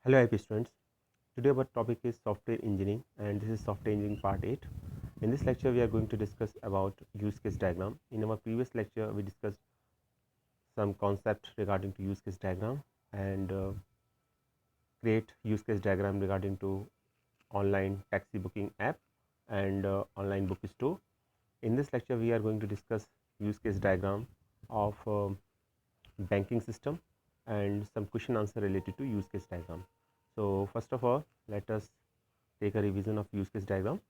Hello IP students, today our topic is software engineering and this is software engineering part 8. In this lecture we are going to discuss about use case diagram. In our previous lecture we discussed some concept regarding to use case diagram and create use case diagram regarding to online taxi booking app and online bookstore. In this lecture we are going to discuss use case diagram of banking system and some question answer related to use case diagram. So first of all, let us take a revision of use case diagram.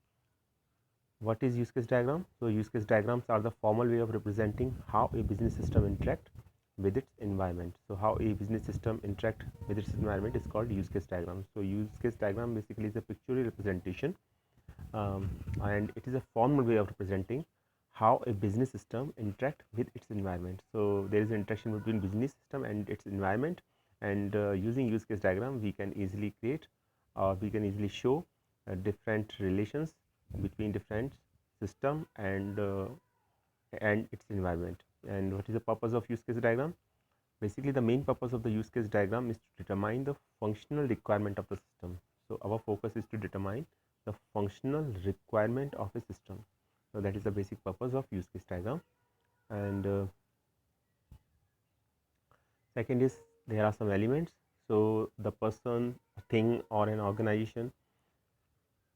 What is use case diagram? So use case diagrams are the formal way of representing how a business system interact with its environment. So how a business system interact with its environment is called use case diagram. So use case diagram basically is a pictorial representation and it is a formal way of representing how a business system interact with its environment. So there is an interaction between business system and its environment, and using use case diagram we can easily create or we can easily show different relations between different system and its environment. And what is the purpose of use case diagram? Basically the main purpose of the use case diagram is to determine the functional requirement of the system. So our focus is to determine the functional requirement of a system. So that is the basic purpose of use case diagram. And second is there are some elements. So the person, thing or an organization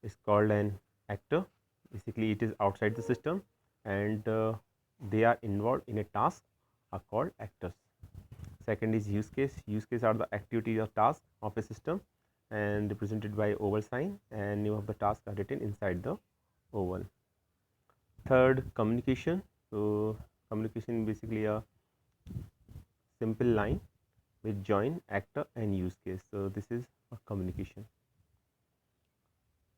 is called an actor. Basically it is outside the system and they are involved in a task are called actors. Second is use case. Use case are the activities or tasks of a system and represented by oval sign, and name of the task are written inside the oval. Third, communication. So communication basically a simple line which join actor and use case. So this is a communication.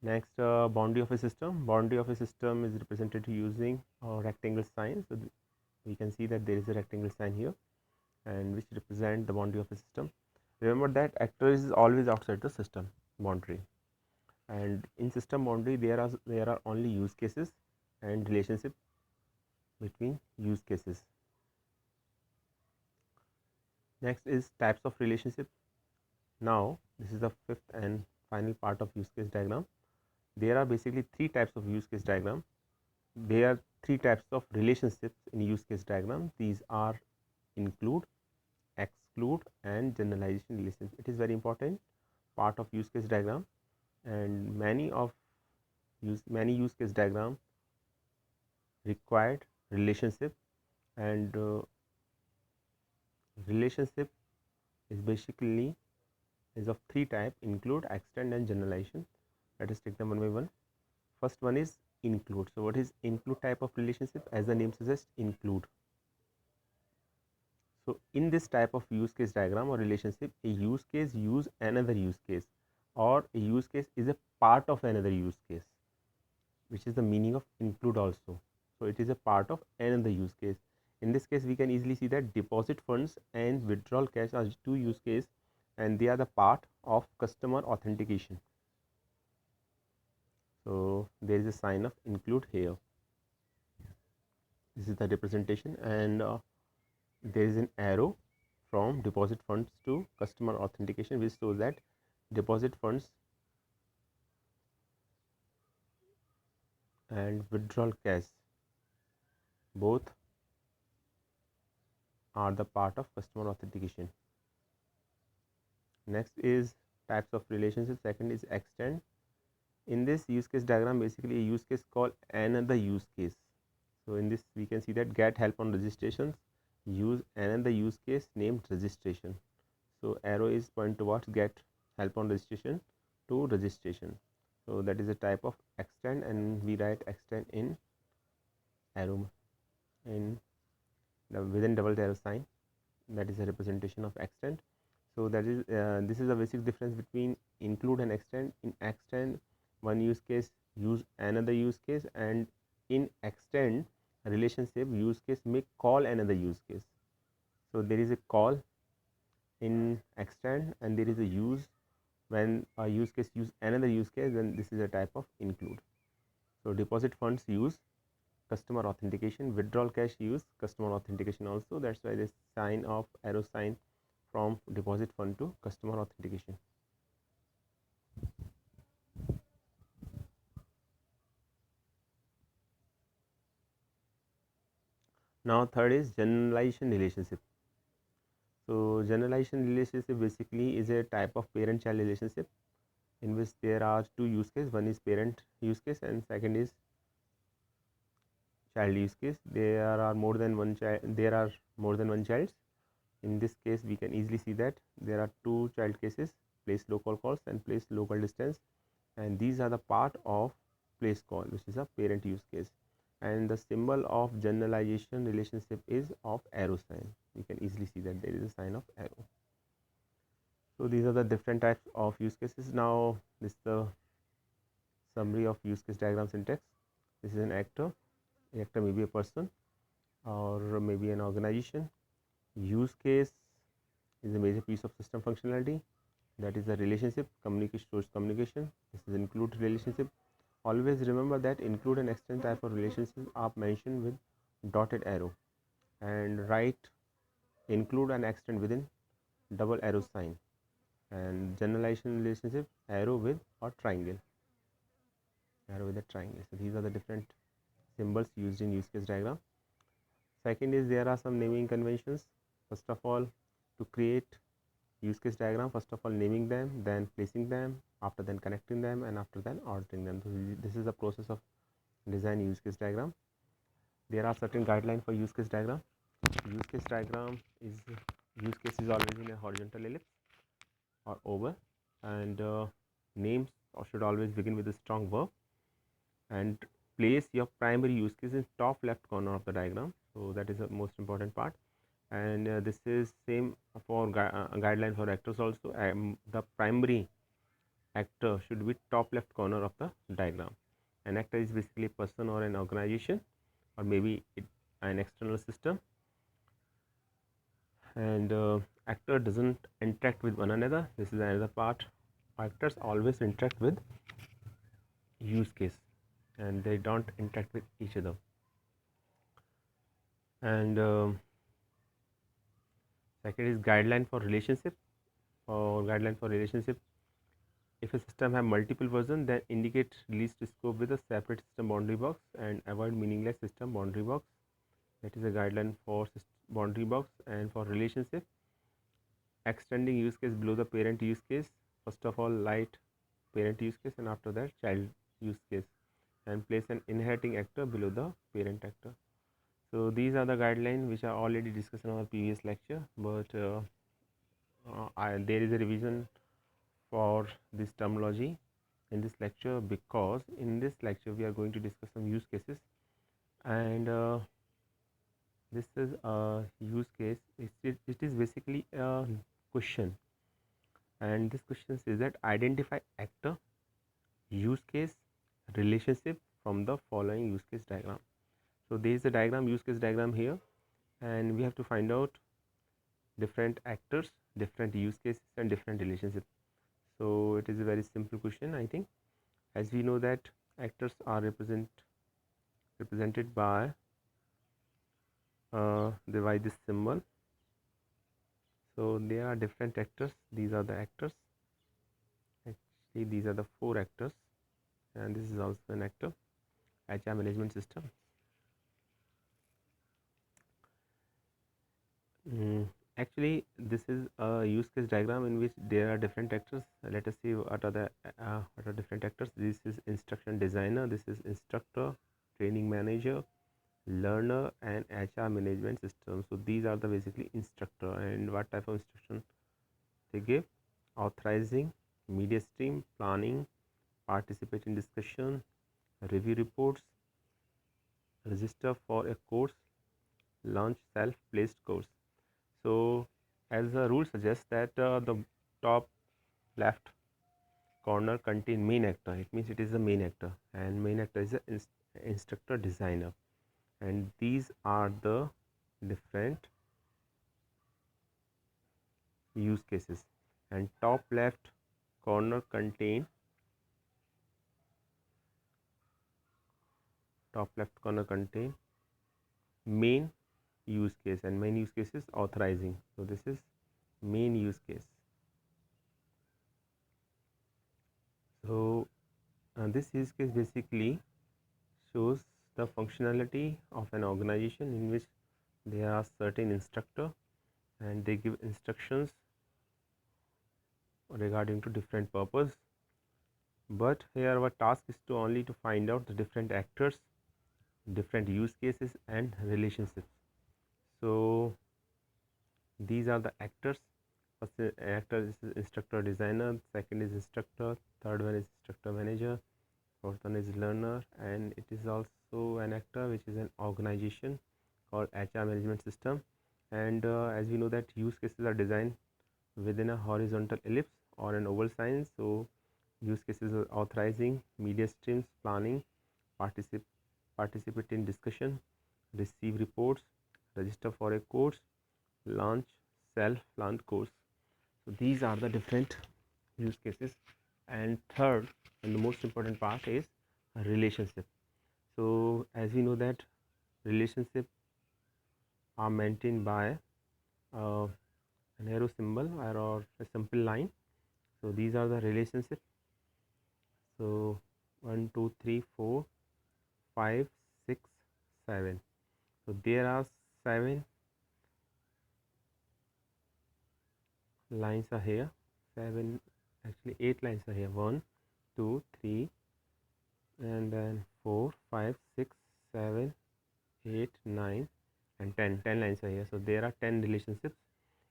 Next, boundary of a system. Boundary of a system is represented using a rectangle sign. So we can see that there is a rectangle sign here and which represent the boundary of a system. Remember that actor is always outside the system boundary, and in system boundary there are only use cases and relationship between use cases. Next is types of relationship. Now this is the fifth and final part of use case diagram. There are basically three types of use case diagram. There are three types of relationships in use case diagram. These are include, exclude and generalization relations. It is very important part of use case diagram, and many use case diagram required relationship, and relationship is basically is of three type: include, extend and generalization. Let us take them one by one. First one is include. So what is include type of relationship? As the name suggests, include. So in this type of use case diagram or relationship, a use case use another use case, or a use case is a part of another use case, which is the meaning of include also. So it is a part of another use case. In this case we can easily see that deposit funds and withdrawal cash are two use case, and they are the part of customer authentication. So there is a sign of include here. This is the representation, and there is an arrow from deposit funds to customer authentication, which shows that deposit funds and withdrawal cash both are the part of customer authentication. Next is types of relationship. Second is extend. In this use case diagram, basically a use case call another use case. So in this we can see that get help on registrations use another use case named registration. So arrow is point towards get help on registration to registration. So that is a type of extend, and we write extend in arrow in the within double arrow sign. That is a representation of extend. So that is this is a basic difference between include and extend. In extend, one use case use another use case, and in extend relationship, use case may call another use case. So there is a call in extend, and there is a use when a use case use another use case, then this is a type of include. So deposit funds use customer authentication, withdrawal cash use customer authentication also. That's why this sign of arrow sign from deposit fund to customer authentication. Now third is generalization relationship. So generalization relationship basically is a type of parent-child relationship in which there are two use cases. One is parent use case and second is child use case. There are more than one child. There are more than one child. In this case, we can easily see that there are two child cases: place local calls and place local distance, and these are the part of place call, which is a parent use case. And the symbol of generalization relationship is of arrow sign. You can easily see that there is a sign of arrow. So these are the different types of use cases. Now this is the summary of use case diagram syntax. This is an actor. An actor may be a person or maybe an organization. Use case is a major piece of system functionality. That is the relationship, communication, source communication. This is include relationship. Always remember that include and extend type of relationships are mentioned with dotted arrow, and write include and extend within double arrow sign, and generalization relationship arrow with or triangle, arrow with a triangle. So these are the different symbols used in use case diagram. Second is there are some naming conventions. First of all, to create use case diagram, first of all naming them, then placing them, after then connecting them, and after then ordering them. So this is the process of design use case diagram. There are certain guidelines for use case diagram. Use case diagram is use case is always in a horizontal ellipse or oval, and names should always begin with a strong verb, and place your primary use case in top left corner of the diagram. So that is the most important part, and this is same for guideline for actors also. The primary actor should be top left corner of the diagram. An actor is basically a person or an organization, or maybe an external system, and actor doesn't interact with one another. This is another part. Actors always interact with use case, and they don't interact with each other. And second is guideline for relationship. For guideline for relationship, if a system have multiple versions, then indicate release to scope with a separate system boundary box and avoid meaningless system boundary box. That is a guideline for boundary box. And for relationship, extending use case below the parent use case. First of all, light parent use case, and after that child use case, and place an inheriting actor below the parent actor. So these are the guidelines which are already discussed in our previous lecture, but there is a revision for this terminology in this lecture, because in this lecture we are going to discuss some use cases, and this is a use case. It is basically a question, and this question says that identify actor, use case, relationship from the following use case diagram. So there is a diagram, use case diagram here, and we have to find out different actors, different use cases, and different relationships. So it is a very simple question, I think, as we know that actors are represented by this symbol. So there are different actors. These are the actors. Actually, these are the 4 actors, and this is also an actor. HR management system. Actually, this is a use case diagram in which there are different actors. Let us see what are the different actors. This is instruction designer, this is instructor, training manager, learner, and HR management system. So these are the basically instructor, and what type of instruction they give: authorizing, media stream, planning, participate in discussion, review reports, register for a course, launch self-placed course. So as the rule suggests that the top left corner contain main actor, it means it is the main actor, and main actor is the instructor designer, and these are the different use cases. And top left corner contain main use case, and main use case is authorizing. So this is main use case. So this use case basically shows the functionality of an organization in which there are certain instructor and they give instructions regarding to different purpose, but here our task is to only to find out the different actors, different use cases and relationships. So these are the actors. First actor is instructor designer, second is instructor, third one is instructor manager, fourth one is learner, and it is also an actor which is an organization called HR management system. And as we know that use cases are designed within a horizontal ellipse or an oval sign. So use cases are authorizing, media streams, planning, participate in discussion, receive reports, register for a course, launch self-planned course. So these are the different use cases. And third and the most important part is a relationship. So as we know that relationship are maintained by an arrow symbol or a simple line. So these are the relationships. So 1 2 3 4 5 6 7. So there are 7 lines are here, 7 actually 8 lines are here, 1 2 3 and then 4 5 6 7 8 9 and 10 lines are here. So there are 10 relationships.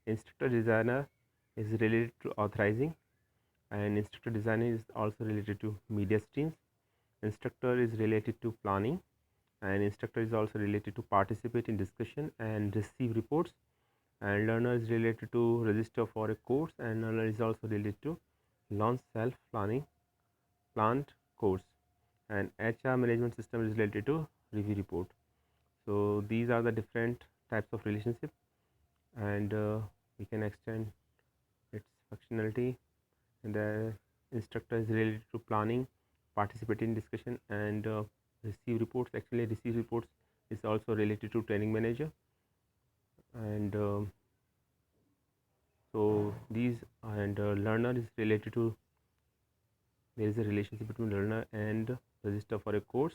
Instructor designer is related to authorizing, and instructor designer is also related to media streams. Instructor is related to planning, and instructor is also related to participate in discussion and receive reports, and learner is related to register for a course, and learner is also related to launch self planned course, and HR management system is related to review report. So these are the different types of relationship, and we can extend its functionality. And the instructor is related to planning, participate in discussion and receive reports. Actually receive reports is also related to training manager, and so these and learner is related to, there is a relationship between learner and register for a course,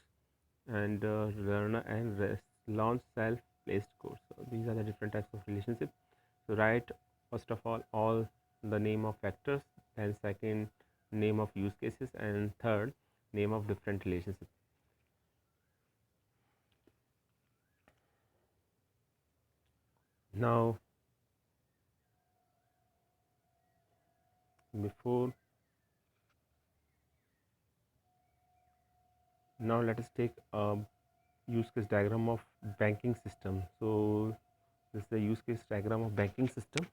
and learner and launch self placed course. So these are the different types of relationships. So write first of all the name of factors, then second name of use cases, and third name of different relationships. Now before now let us take a use case diagram of banking system. So this is the use case diagram of banking system.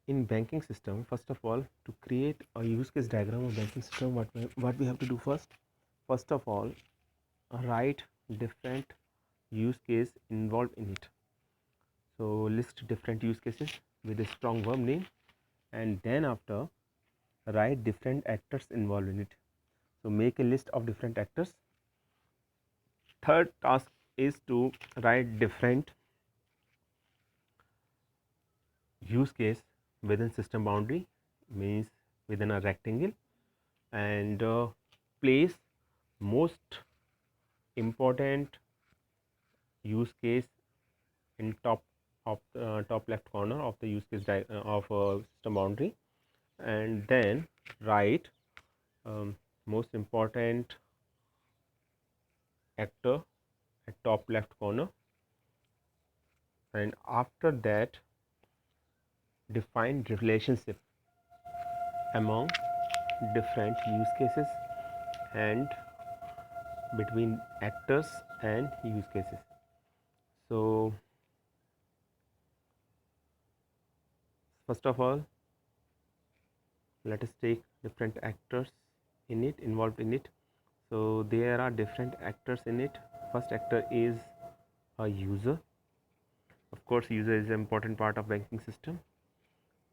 In banking system, first of all, to create a use case diagram of banking system, what we have to do first of all, write different use case involved in it. So list different use cases with a strong verb name, and then after write different actors involved in it. So make a list of different actors. Third task is to write different use case within system boundary, means within a rectangle, and place most important use case in top of top left corner of the use case of system boundary, and then write most important actor at top left corner, and after that define relationship among different use cases and between actors and use cases. So first of all, let us take different actors in it, involved in it. So there are different actors in it. First actor is a user. Of course, user is an important part of banking system,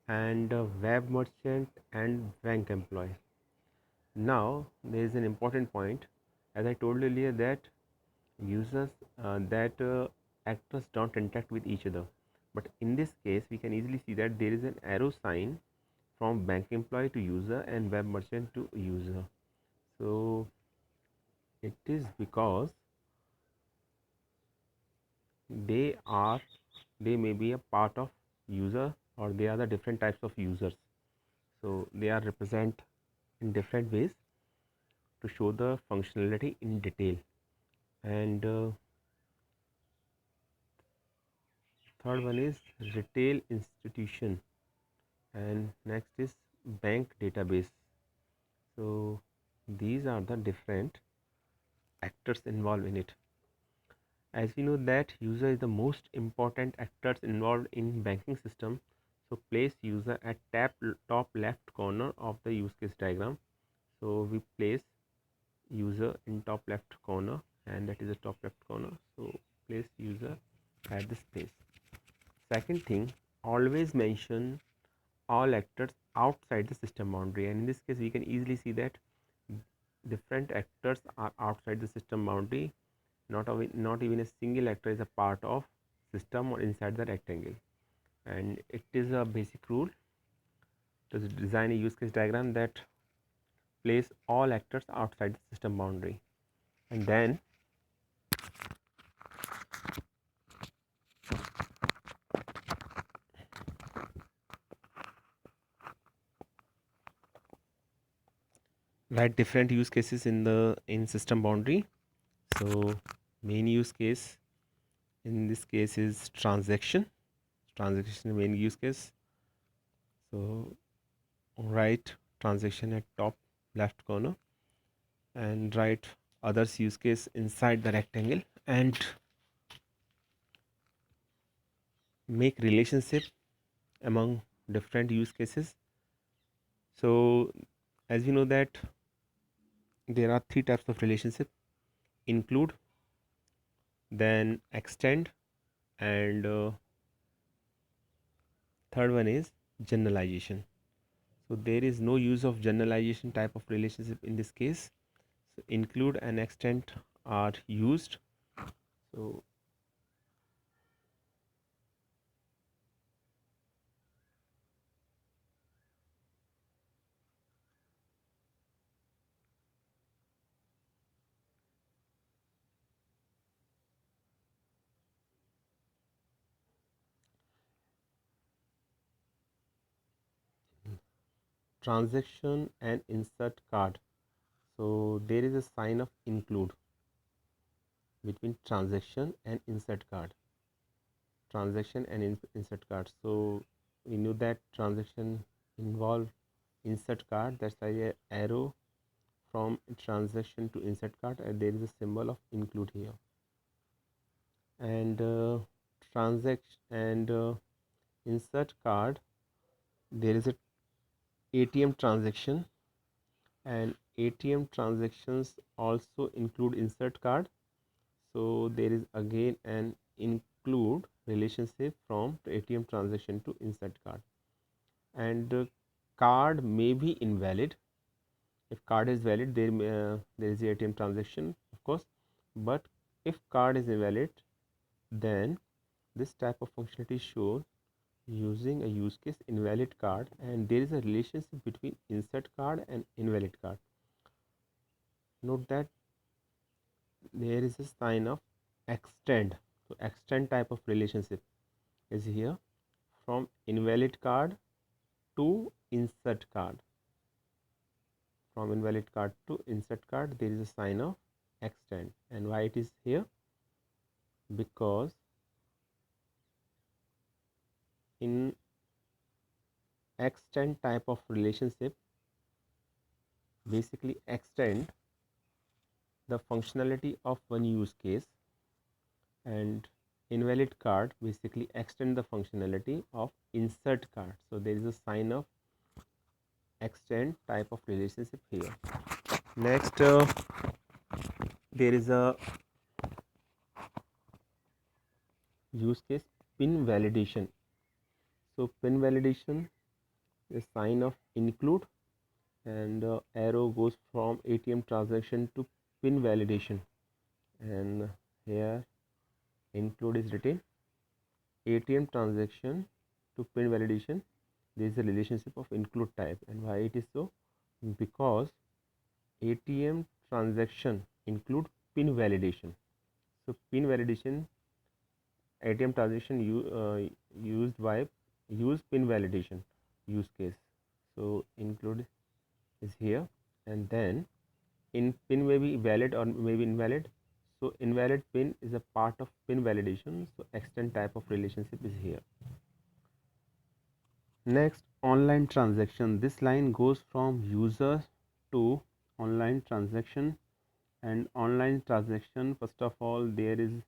and a web merchant and bank employee. Now there is an important point, as I told earlier, that users that actors don't interact with each other, but in this case we can easily see that there is an arrow sign from bank employee to user and web merchant to user. So It is because they may be a part of user, or they are the different types of users. So they are represent in different ways to show the functionality in detail. And third one is retail institution, and next is bank database. So these are the different actors involved in it. As we know that user is the most important actors involved in banking system. So place user at top left corner of the use case diagram. So we place user in top left corner, and that is the top left corner. So place user at this place. Second thing, always mention all actors outside the system boundary, and in this case we can easily see that different actors are outside the system boundary. Not even a single actor is a part of system or inside the rectangle, and it is a basic rule to design a use case diagram that place all actors outside the system boundary. And then write different use cases in system boundary. So main use case in this case is transaction main use case. So write transaction at top left corner, and write others use case inside the rectangle, and make relationship among different use cases. So as we know that there are three types of relationship: include, then extend, and third one is generalization. So there is no use of generalization type of relationship in this case. So include and extend are used. So transaction and insert card. So there is a sign of include between transaction and insert card. Insert card. So we knew that transaction involve insert card. That's why a arrow from transaction to insert card, and there is a symbol of include here. And transaction and insert card, there is a ATM transaction, and ATM transactions also include insert card. So there is again an include relationship from ATM transaction to insert card. And card may be invalid. If card is valid, there is the ATM transaction, of course. But if card is invalid, then this type of functionality is shown using a use case invalid card, and there is a relationship between insert card and invalid card. Note that there is a sign of extend. So extend type of relationship is here from invalid card to insert card. From invalid card to insert card, there is a sign of extend. And why it is here? Because in extend type of relationship, basically extend the functionality of one use case, and invalid card basically extend the functionality of insert card. So there is a sign of extend type of relationship here. Next, there is a use case pin validation. So pin validation is sign of include, and arrow goes from ATM transaction to pin validation, and here include is written. ATM transaction to pin validation, there is a relationship of include type. And why it is so? Because ATM transaction include pin validation. So pin validation, ATM transaction used by use pin validation use case. So include is here, and then in pin may be valid or may be invalid. So invalid pin is a part of pin validation. So extend type of relationship is here. Next, online transaction. This line goes from user to online transaction. And online transaction, first of all, there is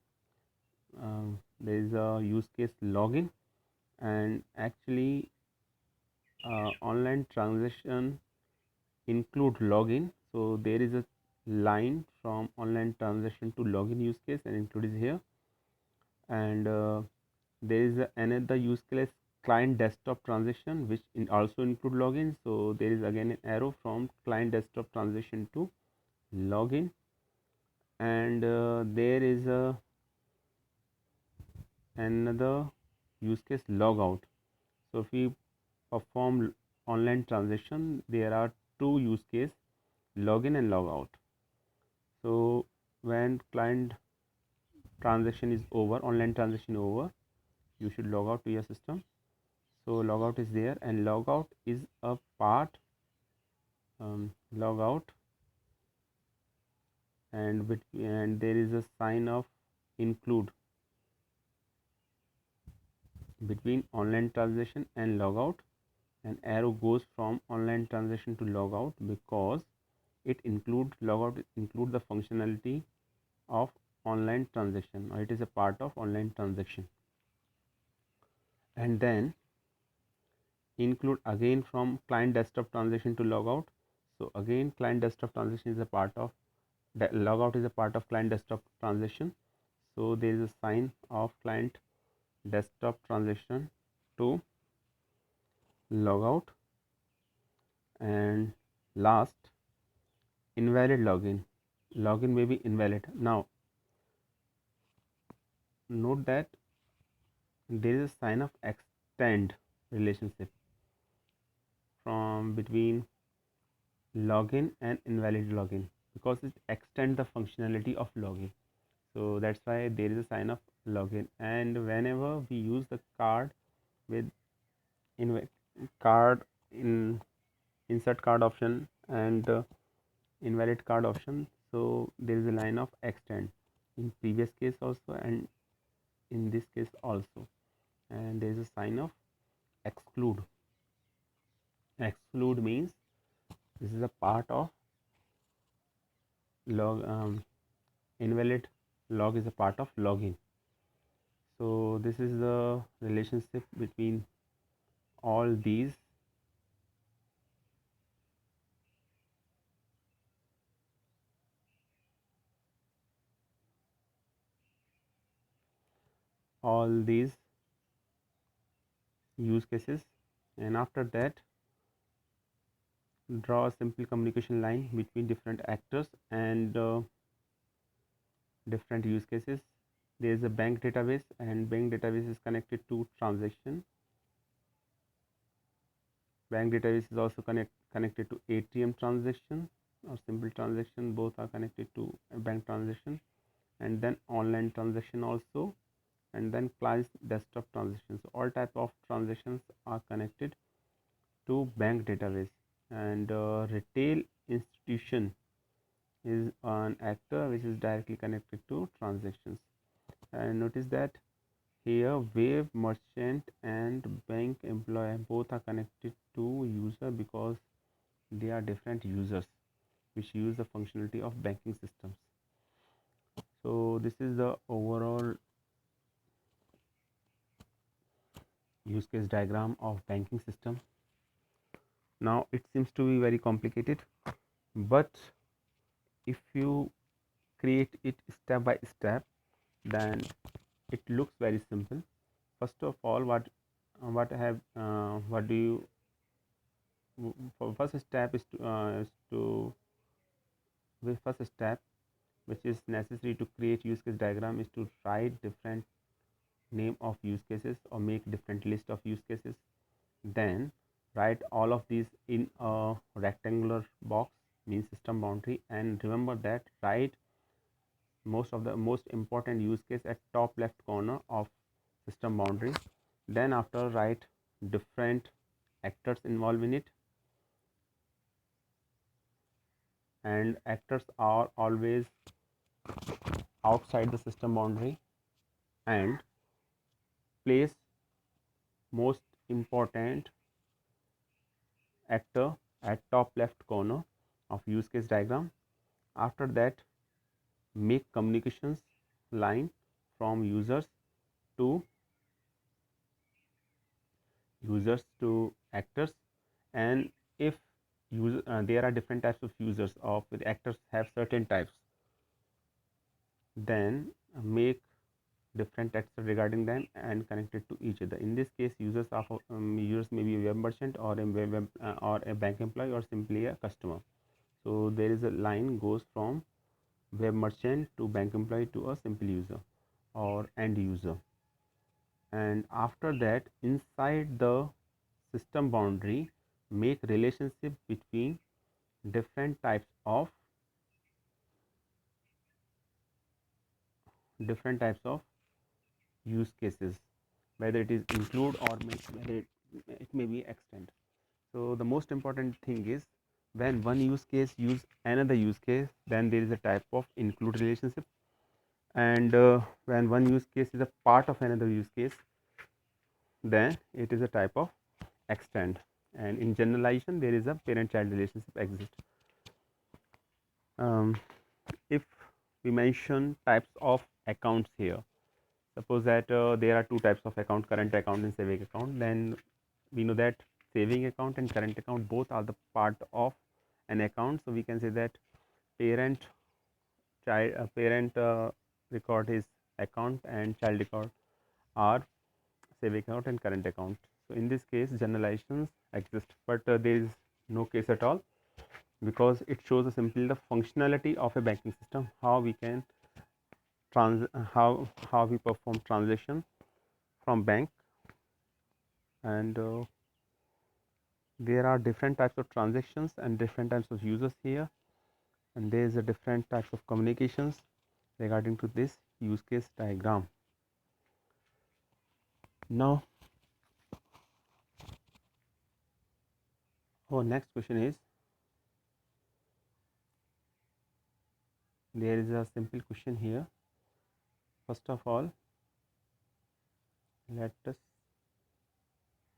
a use case login, and actually online transaction include login. So there is a line from online transaction to login use case and included here. And there is another use case, client desktop transaction, which also include login. So there is again an arrow from client desktop transaction to login. And there is another use case logout. So if we perform online transaction, there are two use case, login and logout. So when client transaction is over, online transaction over, you should log out to your system. So logout is there, and logout is a part, logout, and there is a sign of include between online transaction and logout. An arrow goes from online transaction to logout because it include logout include the functionality of online transaction, or it is a part of online transaction. And then include again from client desktop transaction to logout. So again client desktop transaction is a part of that, logout is a part of client desktop transaction. So there is a sign of client desktop transaction to logout. And last, invalid login. Login may be invalid. Now note that there is a sign of extend relationship from between login and invalid login, because it extends the functionality of login. So that's why there is a sign of login. And whenever we use the card with card in insert card option and invalid card option, so there is a line of extend in previous case also and in this case also. And there is a sign of exclude. Exclude means this is a part of invalid log is a part of login. So this is the relationship between all these use cases. And after that, draw a simple communication line between different actors and different use cases. There is a bank database, and bank database is connected to transaction. Bank database is also connected to ATM transaction or simple transaction. Both are connected to a bank transaction, and then online transaction also, and then client desktop transactions. All type of transactions are connected to bank database. And retail institution is an actor which is directly connected to transactions. And notice that here wave merchant and bank employee both are connected to user because they are different users which use the functionality of banking systems. So this is the overall use case diagram of banking system. Now it seems to be very complicated, but if you create it step by step, then it looks very simple. First of all, what do you for first step is to the first step which is necessary to create use case diagram is to write different name of use cases or make different list of use cases. Then write all of these in a rectangular box, means system boundary, and remember that write most important use case at top left corner of system boundary. Then after write different actors involved in it, and actors are always outside the system boundary, and place most important actor at top left corner of use case diagram. After that, make communications line from users to actors, and if there are different types of users of the actors have certain types, then make different text regarding them and connect it to each other. In this case, users may be a web merchant or or a bank employee or simply a customer. So there is a line goes from web merchant to bank employee to a simple user or end user, and after that inside the system boundary make relationship between different types of use cases, whether it is include or whether it may be extend. So the most important thing is when one use case use another use case, then there is a type of include relationship, and when one use case is a part of another use case, then it is a type of extend. And in generalization, there is a parent child relationship exist. If we mention types of accounts here, suppose that there are two types of account, current account and saving account, then we know that saving account and current account both are the part of an account. So we can say that parent record is account and child record are saving account and current account. So in this case generalizations exist, but there is no case at all, because it shows simply the functionality of a banking system, how we can how we perform transaction from bank, and there are different types of transactions and different types of users here, and there is a different types of communications regarding to this use case diagram. Now our next question is, there is a simple question here. First of all, let us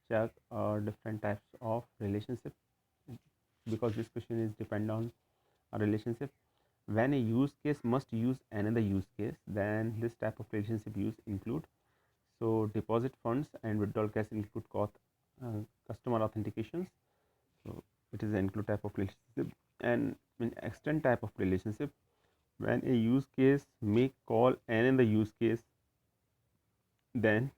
check different types of relationship, because this question is depend on a relationship. When a use case must use another use case, then this type of relationship use include. So deposit funds and withdrawal cash include customer authentications. So it is an include type of relationship. And in extend type of relationship, when a use case may call another use case, then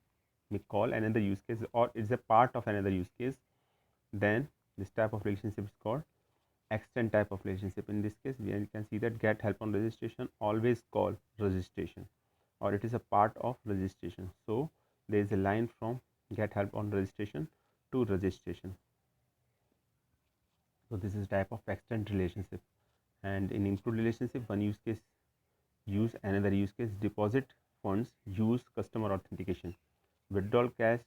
may call another use case or is a part of another use case, then this type of relationship is called extend type of relationship. In this case, we can see that get help on registration always call registration, or it is a part of registration. So there is a line from get help on registration to registration. So this is type of extend relationship. And in include relationship, one use case use another use case. Deposit funds use customer authentication. Withdrawal cash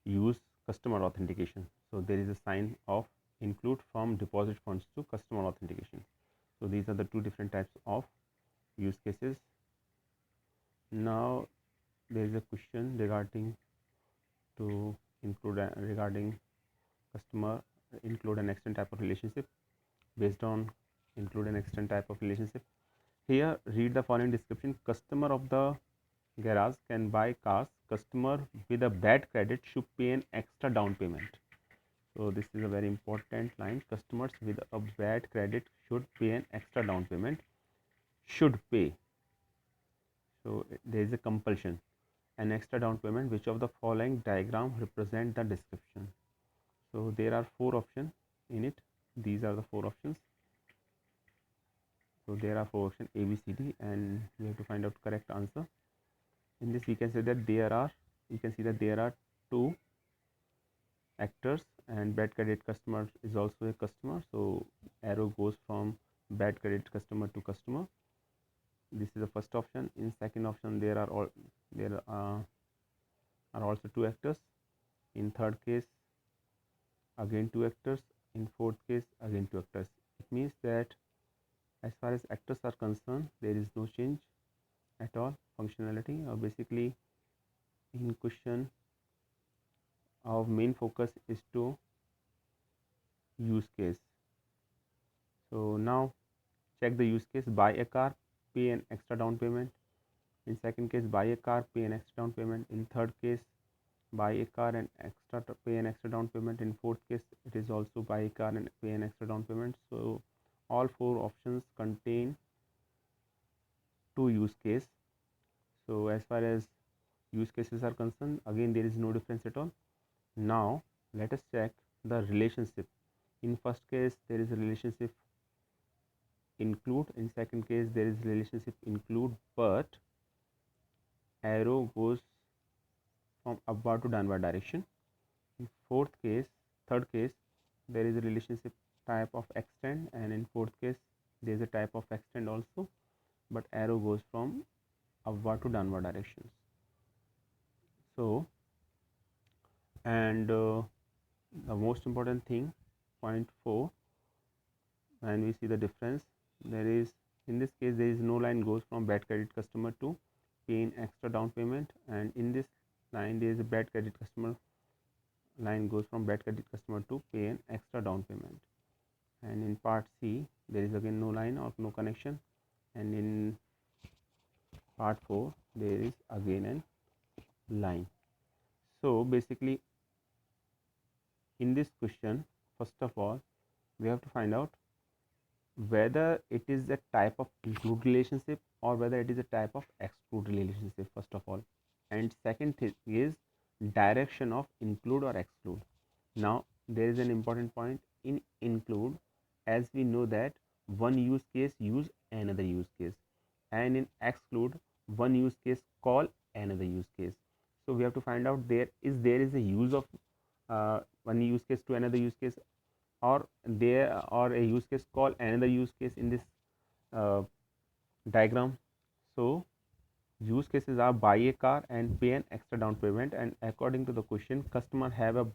use customer authentication. So there is a sign of include from deposit funds to customer authentication. So these are the two different types of use cases. Now there is a question regarding to include regarding customer include and extend type of relationship. Based on include and extend type of relationship, here read the following description. Customer of the garage can buy cars. Customer with a bad credit should pay an extra down payment. So this is a very important line. Customers with a bad credit should pay an extra down payment. Should pay. So there is a compulsion. An extra down payment. Which of the following diagram represent the description? So there are four options in it. These are the four options. So there are four options A, B, C, D, and we have to find out correct answer. In this, we can say that you can see that there are two actors, and bad credit customer is also a customer. So arrow goes from bad credit customer to customer. This is the first option. In second option, there are also two actors. In third case, again two actors. In fourth case, again two actors. It means that as far as actors are concerned, there is no change at all. Functionality, or basically in question, our main focus is to use case. So now check the use case: buy a car, pay an extra down payment. In second case, buy a car, pay an extra down payment. In third case, buy a car and pay an extra down payment. In fourth case, it is also buy a car and pay an extra down payment. So all four options contain two use case. So as far as use cases are concerned, again there is no difference at all. Now let us check the relationship. In first case, there is a relationship include. In second case, there is relationship include, but arrow goes from upward to downward direction. In third case, there is a relationship type of extend, and in fourth case, there is a type of extend also, but arrow goes from upward to downward directions. So, and the most important thing, point 4, when we see the difference, there is, in this case, there is no line goes from bad credit customer to pay in extra down payment, and in this line there is a bad credit customer line goes from bad credit customer to pay an extra down payment. And in part C, there is again no line or no connection, and in part 4 there is again a line. So basically in this question, first of all, we have to find out whether it is a type of include relationship or whether it is a type of exclude relationship, first of all. And second thing is direction of include or exclude. Now there is an important point in include, as we know that one use case use another use case, and in exclude one use case call another use case. So we have to find out there is a use of one use case to another use case, or there or a use case call another use case in this diagram. So use cases are buy a car and pay an extra down payment, and according to the question, customer have a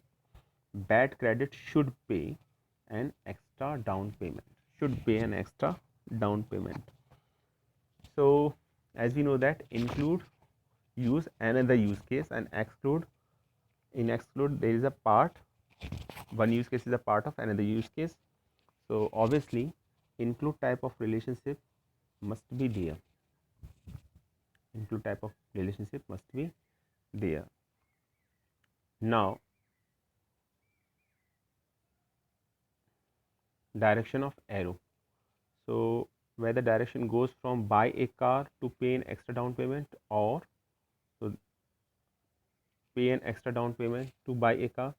bad credit should pay an extra down payment. So as we know that include use another use case, and exclude there is a part, one use case is a part of another use case. So obviously include type of relationship must be there. Now direction of arrow. So whether direction goes from buy a car to pay an extra down payment, or so pay an extra down payment to buy a car.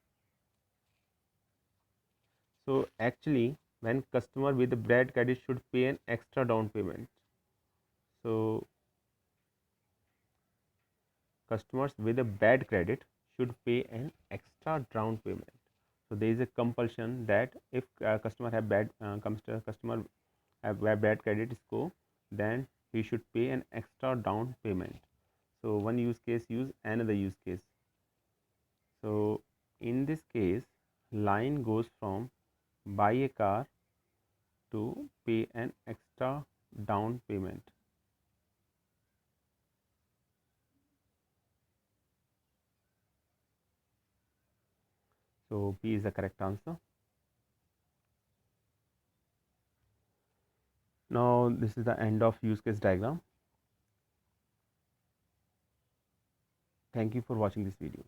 So actually when customer with a bad credit should pay an extra down payment. So customers with a bad credit should pay an extra down payment. So there is a compulsion that if customer have bad credit score, then he should pay an extra down payment. So one use case use another use case. So in this case, line goes from buy a car to pay an extra down payment. So B is the correct answer. Now this is the end of use case diagram. Thank you for watching this video.